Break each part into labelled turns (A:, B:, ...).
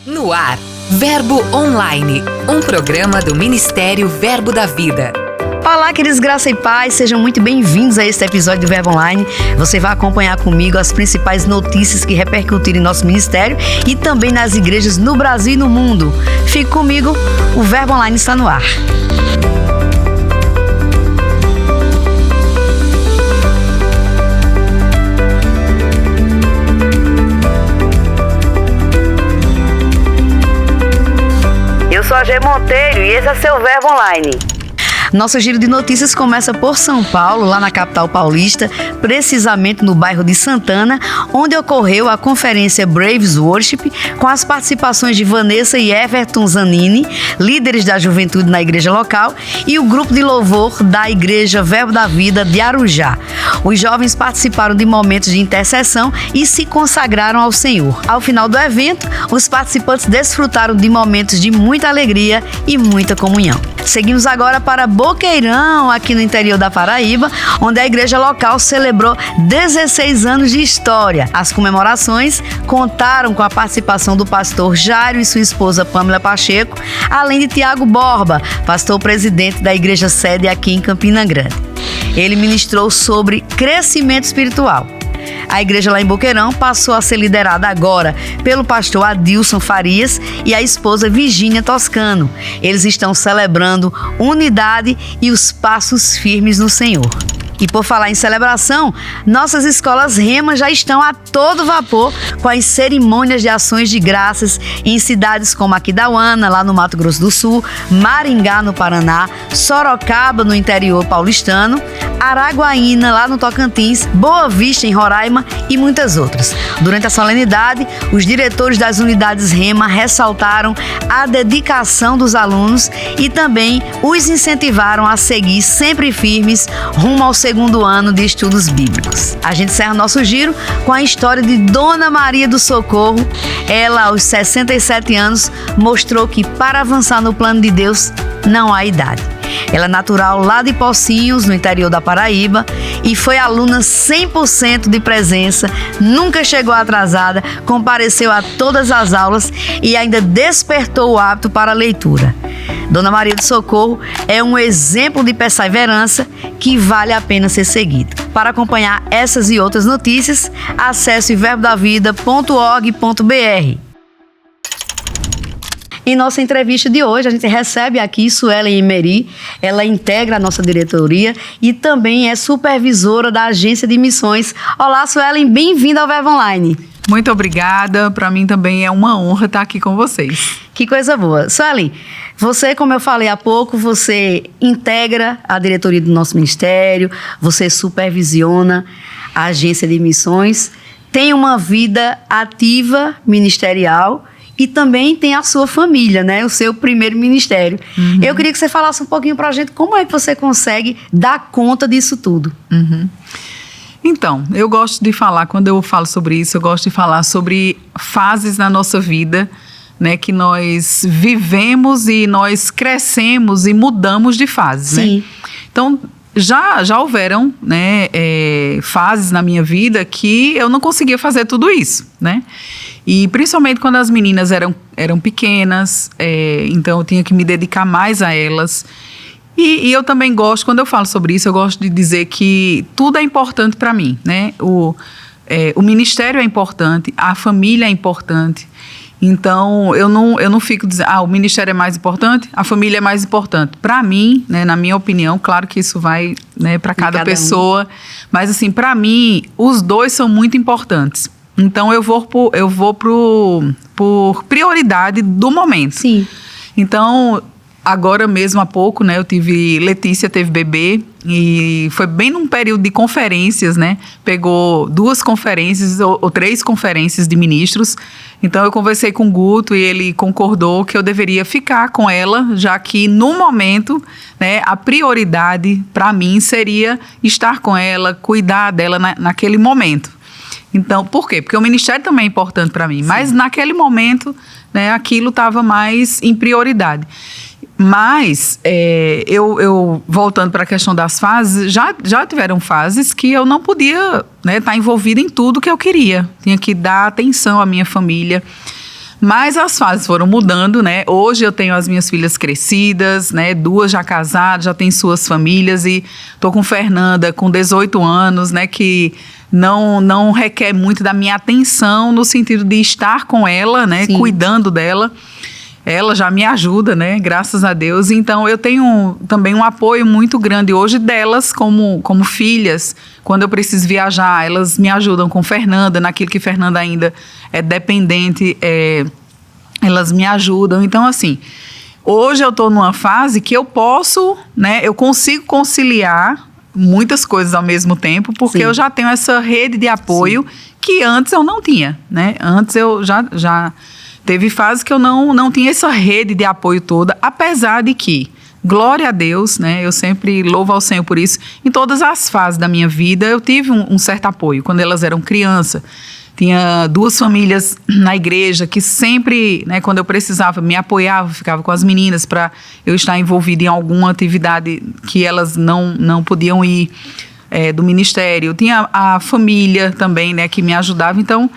A: No ar, Verbo Online, um programa do Ministério Verbo da Vida.
B: Olá, queridos, graça e paz, sejam muito bem-vindos a este episódio do Verbo Online. Você vai acompanhar comigo as principais notícias que repercutiram em nosso ministério e também nas igrejas no Brasil e no mundo. Fique comigo, o Verbo Online está no ar. Eu sou a G Monteiro e esse é seu Verbo Online. Nosso giro de notícias começa por São Paulo, lá na capital paulista, precisamente no bairro de Santana, onde ocorreu a conferência Braves Worship, com as participações de Vanessa e Everton Zanini, líderes da juventude na igreja local, e o grupo de louvor da Igreja Verbo da Vida de Arujá. Os jovens participaram de momentos de intercessão e se consagraram ao Senhor. Ao final do evento, os participantes desfrutaram de momentos de muita alegria e muita comunhão. Seguimos agora para Boqueirão, aqui no interior da Paraíba, onde a igreja local celebrou 16 anos de história. As comemorações contaram com a participação do pastor Jairo e sua esposa Pamela Pacheco, além de Tiago Borba, pastor presidente da igreja sede aqui em Campina Grande. Ele ministrou sobre crescimento espiritual. A igreja lá em Boqueirão passou a ser liderada agora pelo pastor Adilson Farias e a esposa Virgínia Toscano. Eles estão celebrando unidade e os passos firmes no Senhor. E por falar em celebração, nossas escolas Rema já estão a todo vapor com as cerimônias de ações de graças em cidades como Aquidauana, lá no Mato Grosso do Sul, Maringá, no Paraná, Sorocaba, no interior paulistano, Araguaína, lá no Tocantins, Boa Vista, em Roraima e muitas outras. Durante a solenidade, os diretores das unidades Rema ressaltaram a dedicação dos alunos e também os incentivaram a seguir sempre firmes rumo ao segundo ano de estudos bíblicos. A gente encerra nosso giro com a história de Dona Maria do Socorro. Ela, aos 67 anos, mostrou que para avançar no plano de Deus não há idade. Ela é natural lá de Pocinhos, no interior da Paraíba, e foi aluna 100% de presença, nunca chegou atrasada, compareceu a todas as aulas e ainda despertou o hábito para a leitura. Dona Maria do Socorro é um exemplo de perseverança que vale a pena ser seguido. Para acompanhar essas e outras notícias, acesse verbodavida.org.br. Em nossa entrevista de hoje, a gente recebe aqui Suelen Emery. Ela integra a nossa diretoria e também é supervisora da Agência de Missões. Olá, Suelen, bem-vinda ao Verbo Online.
C: Muito obrigada, para mim também é uma honra estar aqui com vocês.
B: Que coisa boa. Suelen, você, como eu falei há pouco, você integra a diretoria do nosso ministério, você supervisiona a Agência de Missões, tem uma vida ativa ministerial e também tem a sua família, né? O seu primeiro ministério. Uhum. Eu queria que você falasse um pouquinho pra gente como é que você consegue dar conta disso tudo.
C: Uhum. Então, eu gosto de falar, quando eu falo sobre isso, eu gosto de falar sobre fases na nossa vida, né? Que nós vivemos e nós crescemos e mudamos de fase,
B: Sim.
C: né? Então, já houveram, né, fases na minha vida que eu não conseguia fazer tudo isso, né? E principalmente quando as meninas eram pequenas, então eu tinha que me dedicar mais a elas. E eu também gosto, quando eu falo sobre isso, eu gosto de dizer que tudo é importante para mim, né? O ministério é importante, a família é importante. Então, eu não fico dizendo, o ministério é mais importante, a família é mais importante. Para mim, né, na minha opinião, claro que isso vai, né, para cada pessoa, mas assim, para mim, os dois são muito importantes. Então, eu vou por prioridade do momento.
B: Sim.
C: Então, agora mesmo há pouco, né, Letícia teve bebê e foi bem num período de conferências, né, pegou 2 conferências ou 3 conferências de ministros. Então eu conversei com o Guto e ele concordou que eu deveria ficar com ela, já que no momento, né, a prioridade para mim seria estar com ela, cuidar dela naquele momento. Então, por quê? Porque o ministério também é importante para mim, mas naquele momento, né, aquilo estava mais em prioridade. Mas, eu voltando para a questão das fases, já tiveram fases que eu não podia, né, estar envolvida em tudo que eu queria. Tinha que dar atenção à minha família. Mas as fases foram mudando, né? Hoje eu tenho as minhas filhas crescidas, né? 2 já casadas, já têm suas famílias e tô com Fernanda com 18 anos, né? Que não requer muito da minha atenção no sentido de estar com ela, né? Sim. Cuidando dela. Ela já me ajuda, né? Graças a Deus. Então, eu tenho também um apoio muito grande hoje delas como filhas. Quando eu preciso viajar, elas me ajudam com Fernanda, naquilo que Fernanda ainda é dependente, elas me ajudam. Então, assim, hoje eu estou numa fase que eu posso, né? Eu consigo conciliar muitas coisas ao mesmo tempo, porque Sim. eu já tenho essa rede de apoio Sim. que antes eu não tinha, né? Antes eu já teve fases que eu não tinha essa rede de apoio toda, apesar de que, glória a Deus, né? Eu sempre louvo ao Senhor por isso. Em todas as fases da minha vida, eu tive um certo apoio. Quando elas eram criança, tinha 2 famílias na igreja que sempre, né, quando eu precisava, me apoiavam, ficava com as meninas para eu estar envolvida em alguma atividade que elas não podiam ir do ministério. Tinha a família também, né, que me ajudava. Então,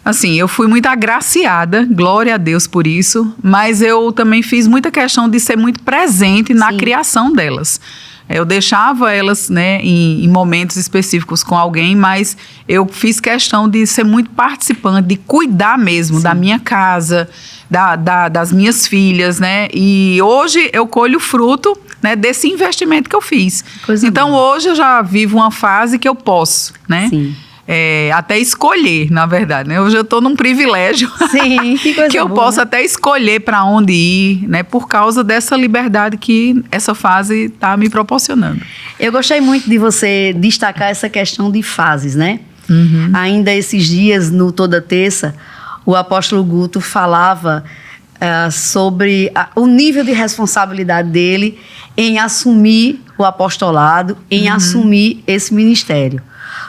C: assim, eu fui muito agraciada, glória a Deus por isso, mas eu também fiz muita questão de ser muito presente na Sim. criação delas. Eu deixava elas, né, em momentos específicos com alguém, mas eu fiz questão de ser muito participante, de cuidar mesmo Sim. da minha casa, das minhas filhas, né? E hoje eu colho o fruto, né, desse investimento que eu fiz. Então, hoje eu já vivo uma fase que eu posso, né? Sim. Até escolher, na verdade, né? Hoje eu estou num privilégio
B: Sim, que coisa
C: que eu
B: boa,
C: posso até escolher para onde ir, né? Por causa dessa liberdade que essa fase está me proporcionando.
B: Eu gostei muito de você destacar essa questão de fases, né?
C: Uhum.
B: Ainda esses dias, no Toda Terça, o apóstolo Guto falava sobre o nível de responsabilidade dele em assumir o apostolado, em assumir esse ministério.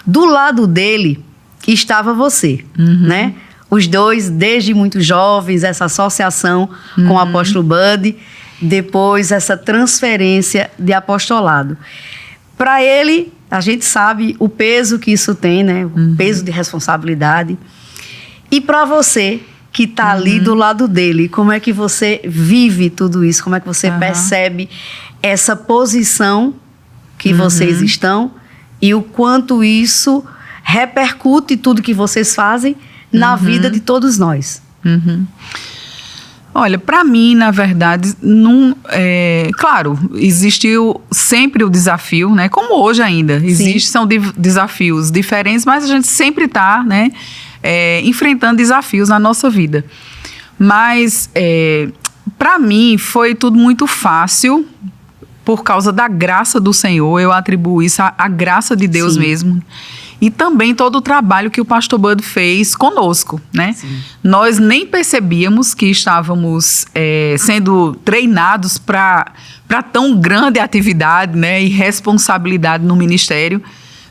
B: Do lado dele estava você, né? Os 2, desde muito jovens, essa associação com o apóstolo Bud, depois essa transferência de apostolado. Para ele, a gente sabe o peso que isso tem, né? O peso de responsabilidade. E para você, que está ali do lado dele, como é que você vive tudo isso? Como é que você percebe essa posição que vocês estão? E o quanto isso repercute tudo que vocês fazem na vida de todos nós.
C: Olha, para mim, na verdade, claro, existiu sempre o desafio, né? Como hoje ainda. São desafios diferentes, mas a gente sempre está, né, enfrentando desafios na nossa vida. Mas, para mim, foi tudo muito fácil. Por causa da graça do Senhor, eu atribuo isso à graça de Deus mesmo. E também todo o trabalho que o pastor Bud fez conosco, né? Sim. Nós nem percebíamos que estávamos sendo treinados para tão grande atividade, né, e responsabilidade no ministério.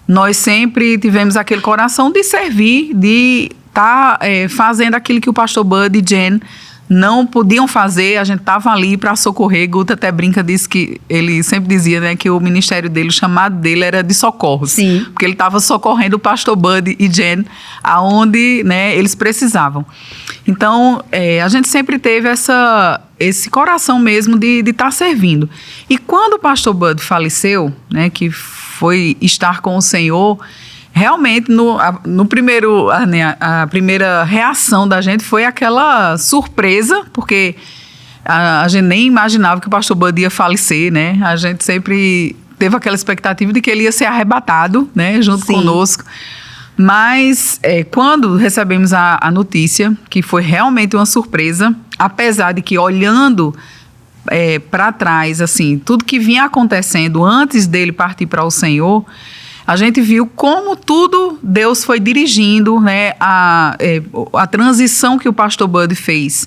C: Nós sempre tivemos aquele coração de servir, de estar fazendo aquilo que o pastor Bud e Jen não podiam fazer, a gente estava ali para socorrer. Guto até brinca, disse que ele sempre dizia, né, que o ministério dele, o chamado dele era de socorro.
B: Sim.
C: Porque ele estava socorrendo o pastor Bud e Jen aonde, né, eles precisavam. Então, a gente sempre teve esse coração mesmo de estar servindo. E quando o pastor Bud faleceu, né, que foi estar com o Senhor, realmente, no primeiro, a primeira reação da gente foi aquela surpresa, porque a gente nem imaginava que o pastor Bud ia falecer, né? A gente sempre teve aquela expectativa de que ele ia ser arrebatado, né, junto conosco. Mas quando recebemos a notícia, que foi realmente uma surpresa, apesar de que olhando para trás, assim, tudo que vinha acontecendo antes dele partir para o Senhor, a gente viu como tudo Deus foi dirigindo, né, a transição que o pastor Bud fez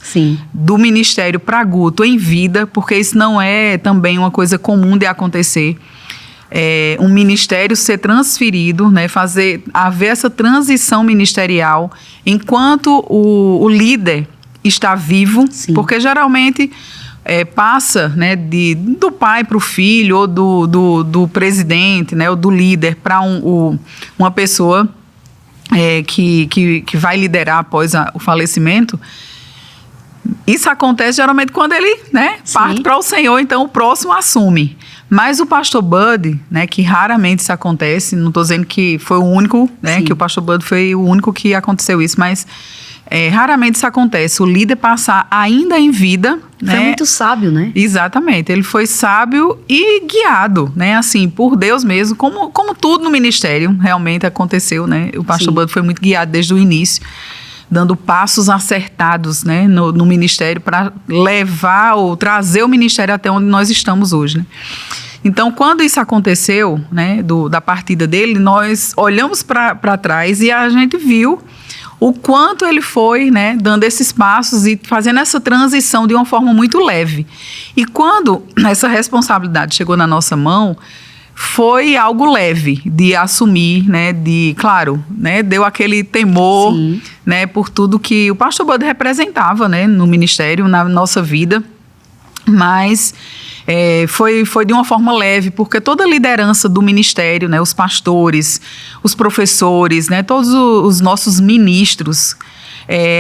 C: do ministério para Guto em vida, porque isso não é também uma coisa comum de acontecer. Um ministério ser transferido, né, haver essa transição ministerial enquanto o líder está vivo, porque geralmente passa, né, do pai para o filho, ou do presidente, né, ou do líder para uma pessoa que vai liderar após o falecimento. Isso acontece geralmente quando ele, né, parte para o Senhor, então o próximo assume. Mas o pastor Bud, né, que raramente isso acontece, não estou dizendo que foi o único, né, que o pastor Bud foi o único que aconteceu isso, mas raramente isso acontece. O líder passar ainda em vida...
B: Foi muito sábio, né?
C: Exatamente. Ele foi sábio e guiado, né, assim, por Deus mesmo, como tudo no ministério realmente aconteceu, né? O pastor Bud foi muito guiado desde o início, dando passos acertados, né, no ministério para levar ou trazer o ministério até onde nós estamos hoje, né? Então, quando isso aconteceu, né, da partida dele, nós olhamos para trás e a gente viu o quanto ele foi, né, dando esses passos e fazendo essa transição de uma forma muito leve. E quando essa responsabilidade chegou na nossa mão, foi algo leve de assumir, né, claro, né, deu aquele temor, né, por tudo que o pastor Bud representava, né, no ministério, na nossa vida, mas foi de uma forma leve, porque toda a liderança do ministério, né, os pastores, os professores, né, todos os nossos ministros,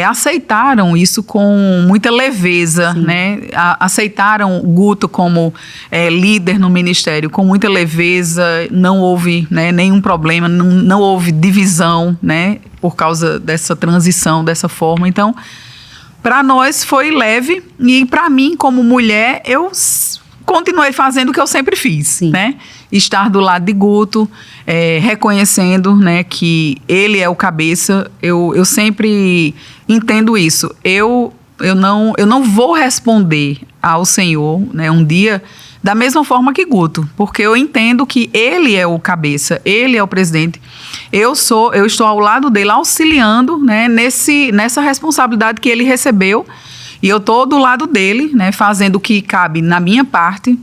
C: aceitaram isso com muita leveza, né? Aceitaram o Guto como líder no ministério com muita leveza, não houve, né, nenhum problema, não houve divisão, né, por causa dessa transição, dessa forma. Então, para nós foi leve e para mim, como mulher, eu continuei fazendo o que eu sempre fiz, né? Estar do lado de Guto, reconhecendo, né, que ele é o cabeça. Eu sempre entendo isso. Eu não vou responder ao Senhor, né, um dia da mesma forma que Guto, porque eu entendo que ele é o cabeça, ele é o presidente. Eu estou ao lado dele, auxiliando, né, nessa responsabilidade que ele recebeu. E eu estou do lado dele, né, fazendo o que cabe na minha parte.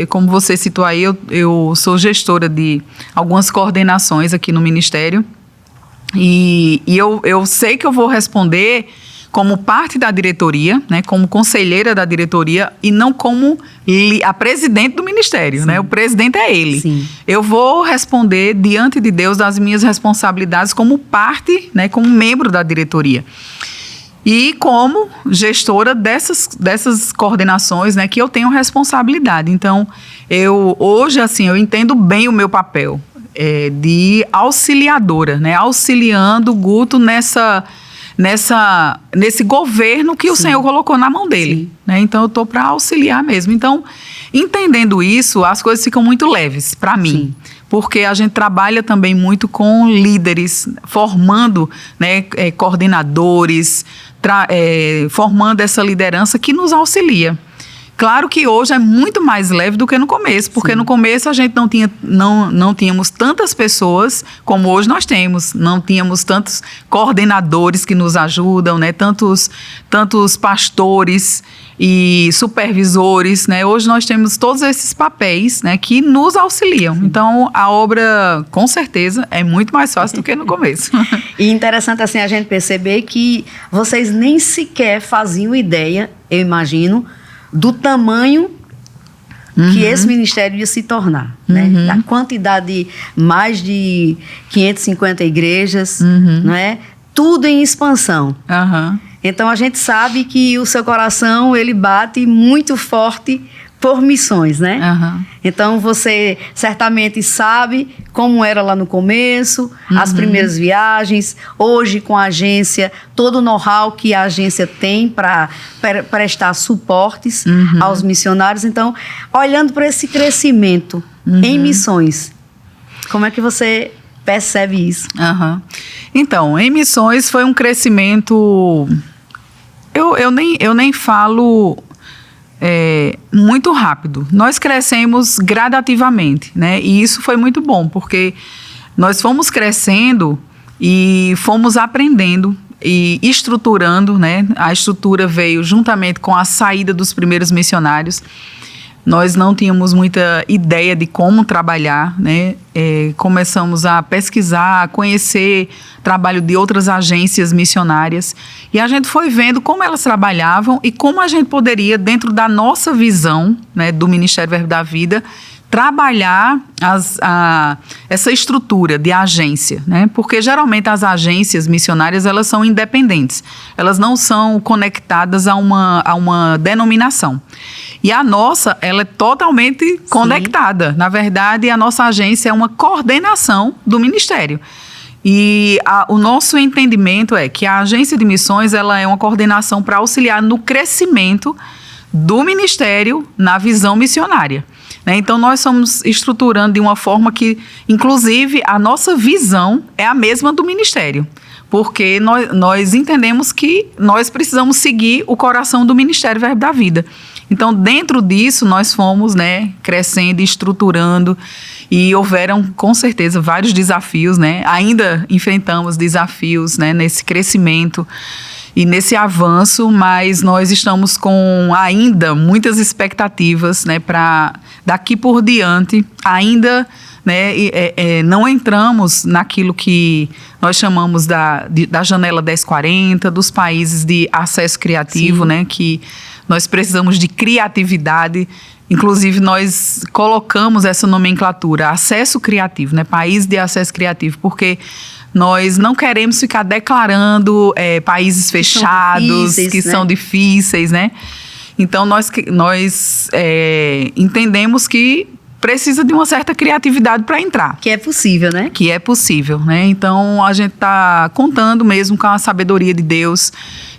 C: Como você citou aí, eu sou gestora de algumas coordenações aqui no Ministério. E eu sei que eu vou responder como parte da diretoria, né, como conselheira da diretoria e não como a presidente do Ministério. Né? O presidente é ele. Sim. Eu vou responder diante de Deus das minhas responsabilidades como parte, né, como membro da diretoria. E como gestora dessas coordenações, né, que eu tenho responsabilidade. Então, hoje, assim, eu entendo bem o meu papel de auxiliadora, né, auxiliando o Guto nesse governo que o Senhor colocou na mão dele. Né? Então, eu estou para auxiliar mesmo. Então, entendendo isso, as coisas ficam muito leves para mim. Sim. Porque a gente trabalha também muito com líderes, formando, né, coordenadores, formando essa liderança que nos auxilia. Claro que hoje é muito mais leve do que no começo, porque no começo a gente não tínhamos tantas pessoas como hoje nós temos, não tínhamos tantos coordenadores que nos ajudam, né? Tantos pastores e supervisores, né? Hoje nós temos todos esses papéis, né, que nos auxiliam. Então, a obra, com certeza, é muito mais fácil do que no começo.
B: E interessante, assim, a gente perceber que vocês nem sequer faziam ideia, eu imagino, do tamanho que esse ministério ia se tornar, né? Da quantidade, mais de 550 igrejas, né? Tudo em expansão. Então, a gente sabe que o seu coração, ele bate muito forte por missões, né? Então, você certamente sabe como era lá no começo, as primeiras viagens, hoje com a agência, todo o know-how que a agência tem para prestar suportes aos missionários. Então, olhando para esse crescimento em missões, como é que você percebe isso?
C: Então, em missões foi um crescimento... Eu nem falo muito rápido. Nós crescemos gradativamente, né? E isso foi muito bom, porque nós fomos crescendo e fomos aprendendo e estruturando, né? A estrutura veio juntamente com a saída dos primeiros missionários. Nós não tínhamos muita ideia de como trabalhar, né? Começamos a pesquisar, a conhecer o trabalho de outras agências missionárias e a gente foi vendo como elas trabalhavam e como a gente poderia, dentro da nossa visão, né, do Ministério Verbo da Vida, trabalhar essa estrutura de agência, né? Porque geralmente as agências missionárias, elas são independentes, elas não são conectadas a uma denominação. E a nossa, ela é totalmente conectada. Na verdade, a nossa agência é uma coordenação do ministério. E o nosso entendimento é que a agência de missões, ela é uma coordenação para auxiliar no crescimento do ministério na visão missionária. Então, nós estamos estruturando de uma forma que, inclusive, a nossa visão é a mesma do ministério. Porque nós entendemos que nós precisamos seguir o coração do Ministério Verbo da Vida. Então, dentro disso, nós fomos, né, crescendo, estruturando, e houveram, com certeza, vários desafios, né? Ainda enfrentamos desafios, né, nesse crescimento e nesse avanço, mas nós estamos com ainda muitas expectativas, né, para daqui por diante, ainda, né, não entramos naquilo que nós chamamos da janela 1040, dos países de acesso criativo, né, que nós precisamos de criatividade. Inclusive, nós colocamos essa nomenclatura, acesso criativo, né, país de acesso criativo, porque nós não queremos ficar declarando países fechados, que são difíceis, né? Então, nós entendemos que precisa de uma certa criatividade para entrar.
B: Que é possível, né?
C: Que é possível, né? Então, a gente está contando mesmo com a sabedoria de Deus.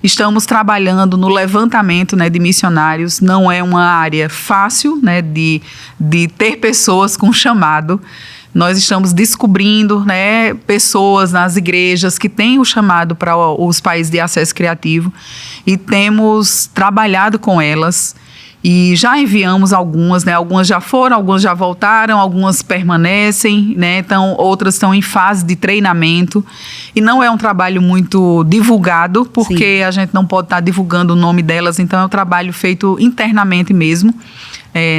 C: Estamos trabalhando no levantamento, né, de missionários. Não é uma área fácil, né, de ter pessoas com chamado. Nós estamos descobrindo, né, pessoas nas igrejas que têm o chamado para os países de acesso criativo e temos trabalhado com elas e já enviamos algumas, né, algumas já foram, algumas já voltaram, algumas permanecem, né, então outras estão em fase de treinamento e não é um trabalho muito divulgado porque a gente não pode estar divulgando o nome delas, então é um trabalho feito internamente mesmo,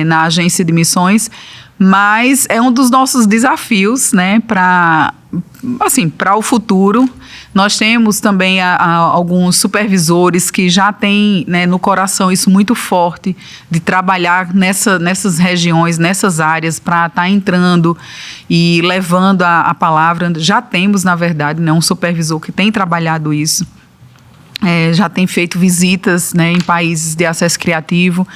C: na agência de missões. Mas é um dos nossos desafios, né, para o futuro. Nós temos também alguns supervisores que já têm, né, no coração isso muito forte, de trabalhar nessas regiões, nessas áreas, para estar entrando e levando a palavra. Já temos, na verdade, né, um supervisor que tem trabalhado isso. Já tem feito visitas, né, em países de acesso criativo.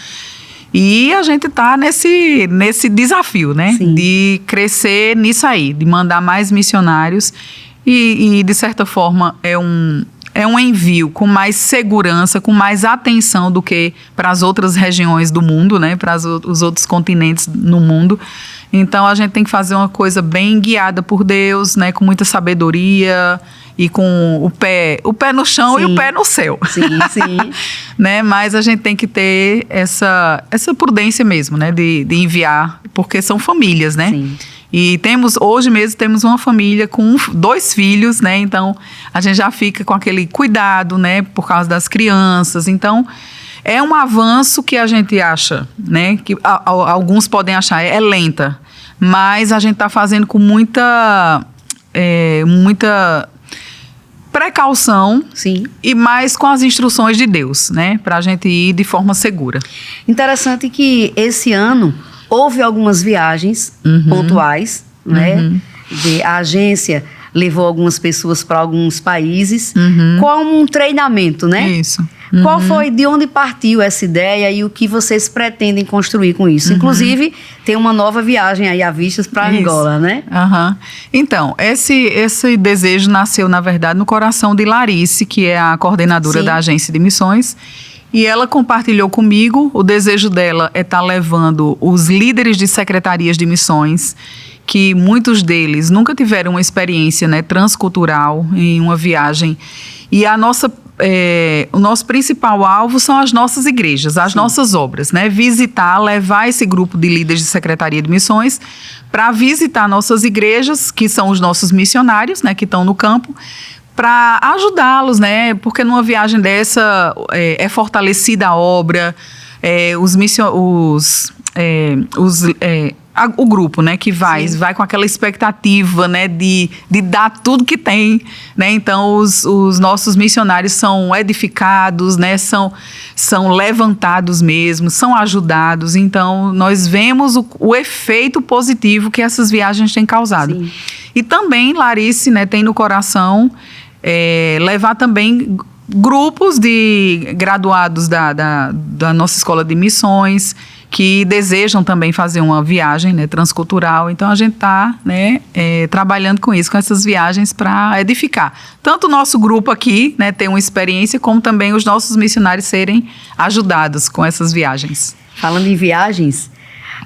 C: E a gente está nesse desafio, né? Sim. De crescer nisso aí, de mandar mais missionários e de certa forma, é um envio com mais segurança, com mais atenção do que para as outras regiões do mundo, né? Para os outros continentes no mundo. Então, a gente tem que fazer uma coisa bem guiada por Deus, né? Com muita sabedoria e com o pé no chão e o pé no céu.
B: Sim, sim.
C: Né? Mas a gente tem que ter essa prudência mesmo, né? De enviar, porque são famílias, né? Sim. E hoje mesmo temos uma família com 2 filhos, né? Então, a gente já fica com aquele cuidado, né? Por causa das crianças. Então, é um avanço que a gente acha, né? Que alguns podem achar é lenta, mas a gente está fazendo com muita precaução. Sim. E mais com as instruções de Deus, né? Para a gente ir de forma segura.
B: Interessante que esse ano houve algumas viagens pontuais, né? A agência levou algumas pessoas para alguns países com um treinamento, né?
C: Isso.
B: Qual foi, de onde partiu essa ideia e o que vocês pretendem construir com isso? Inclusive, tem uma nova viagem aí à vista para Angola, né?
C: Então, esse desejo nasceu, na verdade, no coração de Larice, que é a coordenadora da agência de missões. E ela compartilhou comigo, o desejo dela é estar levando os líderes de secretarias de missões, que muitos deles nunca tiveram uma experiência, né, transcultural em uma viagem. E o nosso principal alvo são as nossas igrejas, as nossas obras, né? Levar esse grupo de líderes de secretaria de missões para visitar nossas igrejas, que são os nossos missionários, né, que estão no campo, para ajudá-los, né? Porque numa viagem dessa é fortalecida a obra, o grupo, né, que vai com aquela expectativa, né, de dar tudo que tem, né, então os nossos missionários são edificados, né, são levantados mesmo, são ajudados, então nós vemos o efeito positivo que essas viagens têm causado. Sim. E também, Larice, né, tem no coração levar também grupos de graduados da nossa escola de missões, que desejam também fazer uma viagem, né, transcultural. Então, a gente está, né, trabalhando com isso, com essas viagens para edificar. Tanto o nosso grupo aqui, né, ter uma experiência, como também os nossos missionários serem ajudados com essas viagens.
B: Falando em viagens,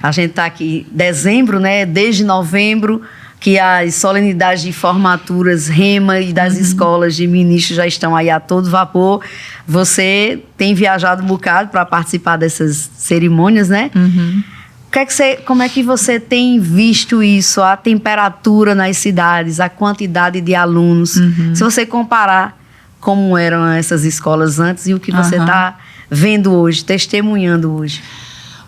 B: a gente está aqui em dezembro, né, desde novembro, que as solenidades de formaturas REMA e das escolas de ministros já estão aí a todo vapor. Você tem viajado um bocado para participar dessas cerimônias, né? Uhum. Como é que você tem visto isso? A temperatura nas cidades, a quantidade de alunos. Uhum. Se você comparar como eram essas escolas antes e o que você está vendo hoje, testemunhando hoje.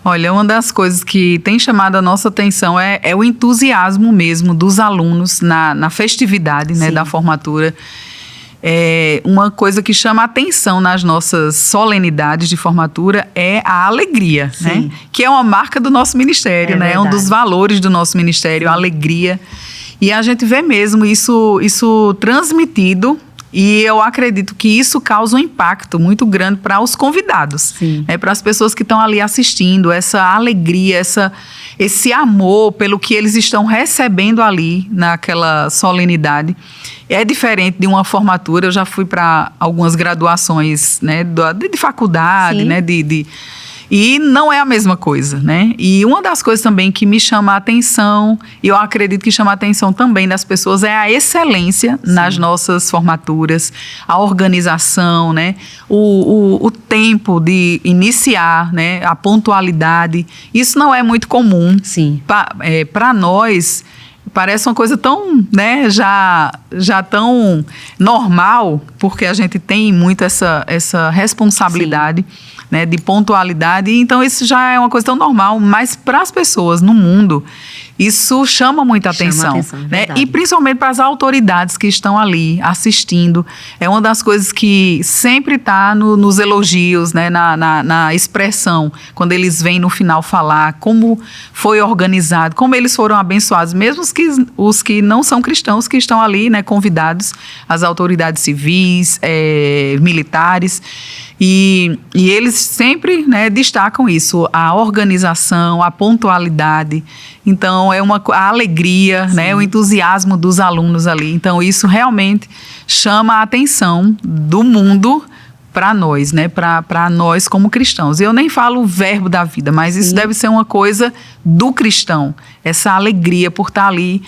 C: Olha, uma das coisas que tem chamado a nossa atenção é o entusiasmo mesmo dos alunos na festividade, né, da formatura. Uma coisa que chama a atenção nas nossas solenidades de formatura é a alegria, né? Que é uma marca do nosso ministério, né? É um dos valores do nosso ministério, a alegria. E a gente vê mesmo isso transmitido. E eu acredito que isso causa um impacto muito grande para os convidados, para as pessoas que estão ali assistindo, essa alegria, esse amor pelo que eles estão recebendo ali naquela solenidade. É diferente de uma formatura. Eu já fui para algumas graduações, né, de faculdade, né, e não é a mesma coisa, né? E uma das coisas também que me chama a atenção, e eu acredito que chama a atenção também das pessoas, é a excelência nas nossas formaturas, a organização, né? O tempo de iniciar, né? A pontualidade. Isso não é muito comum. Para nós, parece uma coisa tão, né, já tão normal, porque a gente tem muito essa responsabilidade, né, de pontualidade. Então, isso já é uma coisa tão normal, mas para as pessoas no mundo, isso chama muita atenção, né? E principalmente para as autoridades que estão ali assistindo. É uma das coisas que sempre está nos elogios, né? Na expressão, quando eles vêm no final falar como foi organizado, como eles foram abençoados, mesmo os que não são cristãos, que estão ali, né, convidados, as autoridades civis, militares. E eles sempre, né, destacam isso, a organização, a pontualidade. Então, a alegria, né, o entusiasmo dos alunos ali. Então, isso realmente chama a atenção do mundo para nós, né, para nós como cristãos. Eu nem falo o verbo da vida, mas isso deve ser uma coisa do cristão. Essa alegria por estar ali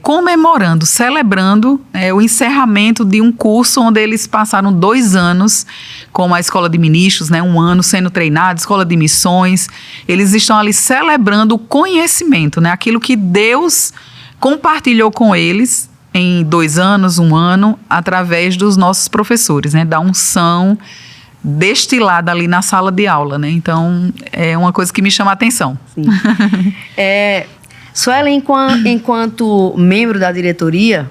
C: comemorando, celebrando o encerramento de um curso onde eles passaram 2 anos, como a escola de ministros, né, 1 ano sendo treinados, escola de missões. Eles estão ali celebrando o conhecimento, né, aquilo que Deus compartilhou com eles em 2 anos, 1 ano, através dos nossos professores, né, da unção destilada ali na sala de aula, né? Então, é uma coisa que me chama a atenção.
B: Suelen, enquanto membro da diretoria,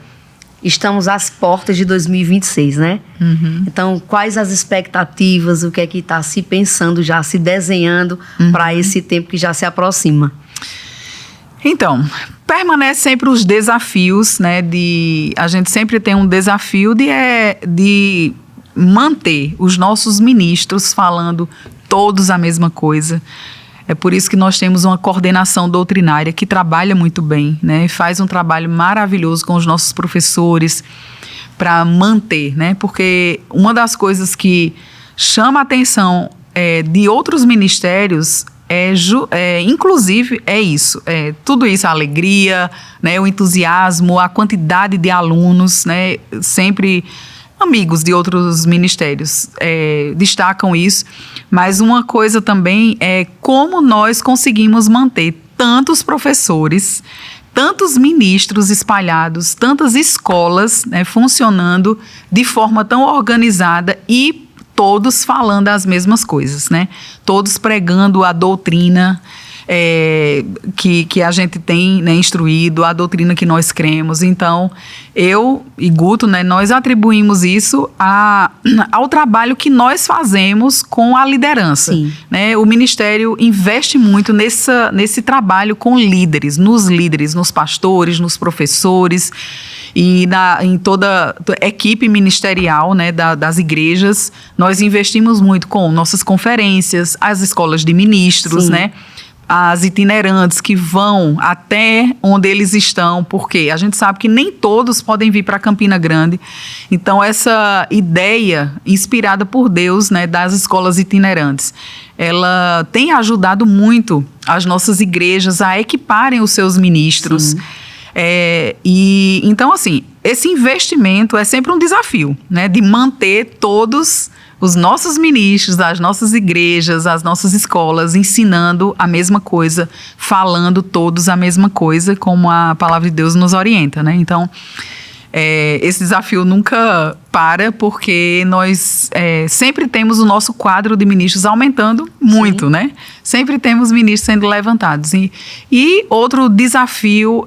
B: estamos às portas de 2026, né? Uhum. Então, quais as expectativas, o que é que está se pensando já, se desenhando para esse tempo que já se aproxima?
C: Então, permanece sempre os desafios, né? A gente sempre tem um desafio de manter os nossos ministros falando todos a mesma coisa. É por isso que nós temos uma coordenação doutrinária que trabalha muito bem, né? Faz um trabalho maravilhoso com os nossos professores para manter, né? Porque uma das coisas que chama a atenção de outros ministérios inclusive é isso, tudo isso, a alegria, né, o entusiasmo, a quantidade de alunos, né, sempre amigos de outros ministérios destacam isso, mas uma coisa também é como nós conseguimos manter tantos professores, tantos ministros espalhados, tantas escolas, né, funcionando de forma tão organizada e todos falando as mesmas coisas, né? Todos pregando a doutrina, que a gente tem, né, instruído, a doutrina que nós cremos. Então, eu e Guto, né, nós atribuímos isso ao trabalho que nós fazemos com a liderança. Né? O ministério investe muito nesse trabalho com líderes, nos pastores, nos professores e em toda a equipe ministerial, né, das igrejas. Nós investimos muito com nossas conferências, as escolas de ministros, né? As itinerantes que vão até onde eles estão, porque a gente sabe que nem todos podem vir para Campina Grande. Então, essa ideia inspirada por Deus, né, das escolas itinerantes, ela tem ajudado muito as nossas igrejas a equiparem os seus ministros. E então, assim, esse investimento é sempre um desafio, né, de manter todos os nossos ministros, as nossas igrejas, as nossas escolas ensinando a mesma coisa, falando todos a mesma coisa, como a palavra de Deus nos orienta, né? Então, esse desafio nunca para, porque nós sempre temos o nosso quadro de ministros aumentando muito, né? Sempre temos ministros sendo levantados. E outro desafio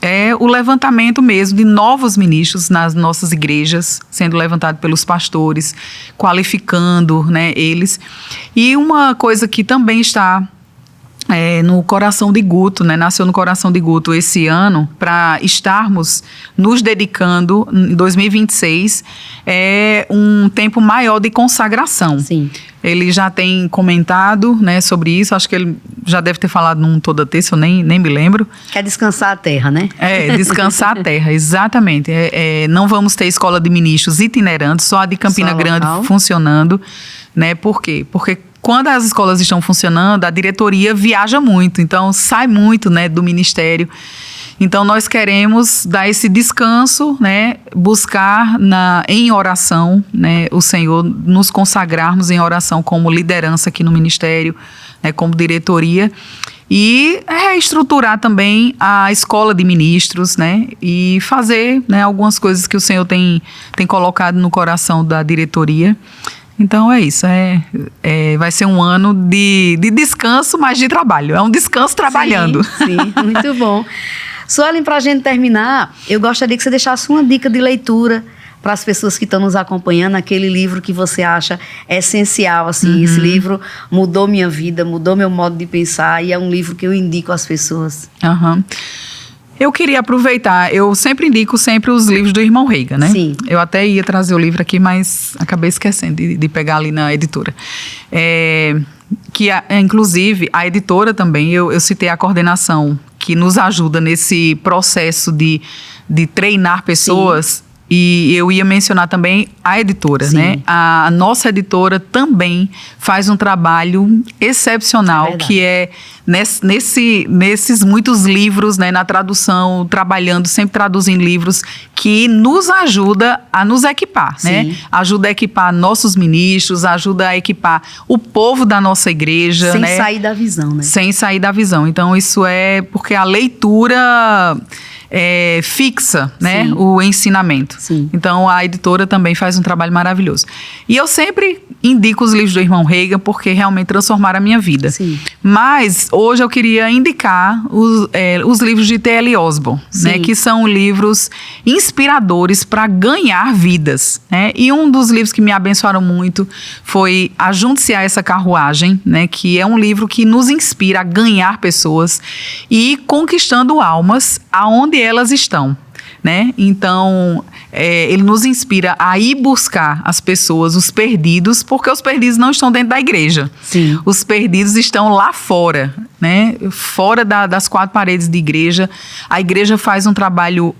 C: é o levantamento mesmo de novos ministros nas nossas igrejas, sendo levantado pelos pastores, qualificando, né, eles. E uma coisa que também está no coração de Guto, né, nasceu no coração de Guto esse ano, para estarmos nos dedicando em 2026, é um tempo maior de consagração. Ele já tem comentado, né, sobre isso, acho que ele já deve ter falado num Toda Terça, eu nem me lembro.
B: Quer descansar a terra, né?
C: Descansar a terra, exatamente. Não vamos ter escola de ministros itinerantes, só a de Campina Grande funcionando, né? Por quê? Porque quando as escolas estão funcionando, a diretoria viaja muito, então sai muito, né, do ministério. Então, nós queremos dar esse descanso, né, buscar em oração, né, o Senhor, nos consagrarmos em oração como liderança aqui no ministério, né, como diretoria, e reestruturar também a escola de ministros, né, e fazer, né, algumas coisas que o Senhor tem colocado no coração da diretoria. Então é isso, vai ser um ano de descanso, mas de trabalho. É um descanso trabalhando.
B: Sim, muito bom. Suelen, para a gente terminar, eu gostaria que você deixasse uma dica de leitura para as pessoas que estão nos acompanhando, aquele livro que você acha essencial, assim, esse livro mudou minha vida, mudou meu modo de pensar, e é um livro que eu indico às pessoas.
C: Eu queria aproveitar, eu sempre indico os livros do irmão Reiga, né? Eu até ia trazer o livro aqui, mas acabei esquecendo de pegar ali na editora. Inclusive, a editora também, eu citei a coordenação, que nos ajuda nesse processo de treinar pessoas. E eu ia mencionar também a editora, né? A nossa editora também faz um trabalho excepcional, que é nesses muitos livros, né? Na tradução, trabalhando, sempre traduzindo livros, que nos ajuda a nos equipar, né? Ajuda a equipar nossos ministros, ajuda a equipar o povo da nossa igreja,
B: sem
C: né?
B: sair da visão, né?
C: Sem sair da visão. Então, isso é porque a leitura fixa, né, o ensinamento. Então, a editora também faz um trabalho maravilhoso. E eu sempre indico os livros do irmão Reiga, porque realmente transformaram a minha vida. Mas, hoje eu queria indicar os livros de T.L. Osborne, né, que são livros inspiradores para ganhar vidas, né? E um dos livros que me abençoaram muito foi Ajunte-se a essa carruagem, né, que é um livro que nos inspira a ganhar pessoas e conquistando almas aonde elas estão, né? Então, ele nos inspira a ir buscar as pessoas, os perdidos, porque os perdidos não estão dentro da igreja. Os perdidos estão lá fora, né? Fora das quatro paredes de igreja. A igreja faz um trabalho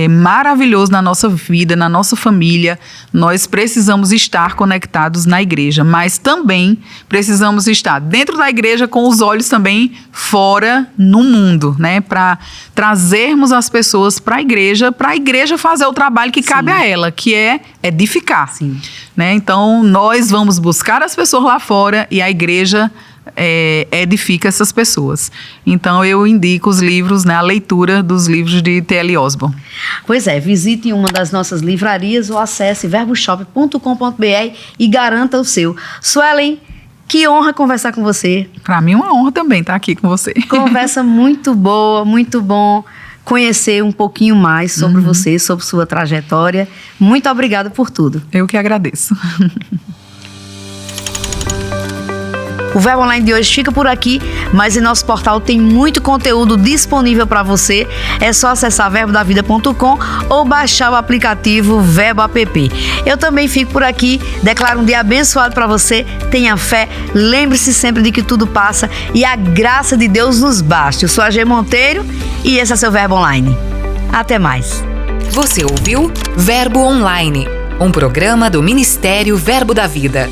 C: maravilhoso na nossa vida, na nossa família. Nós precisamos estar conectados na igreja, mas também precisamos estar dentro da igreja com os olhos também fora no mundo, né? Para trazermos as pessoas para a igreja fazer o trabalho que cabe a ela, que é edificar. Né? Então, nós vamos buscar as pessoas lá fora e a igreja edifica essas pessoas. Então, eu indico os livros, né, a leitura dos livros de T.L. Osborne.
B: Pois é, visite uma das nossas livrarias ou acesse verboshop.com.br e garanta o seu. Suelen, Que honra conversar com você.
C: Para mim é uma honra também estar aqui com você.
B: Conversa muito boa, muito bom conhecer um pouquinho mais sobre você, sobre sua trajetória. Muito obrigada por tudo.
C: Eu que agradeço.
B: O Verbo Online de hoje fica por aqui, mas em nosso portal tem muito conteúdo disponível para você. É só acessar verbodavida.com ou baixar o aplicativo Verbo App. Eu também fico por aqui, declaro um dia abençoado para você. Tenha fé, lembre-se sempre de que tudo passa e a graça de Deus nos basta. Eu sou a G Monteiro e esse é seu Verbo Online. Até mais.
A: Você ouviu Verbo Online, um programa do Ministério Verbo da Vida.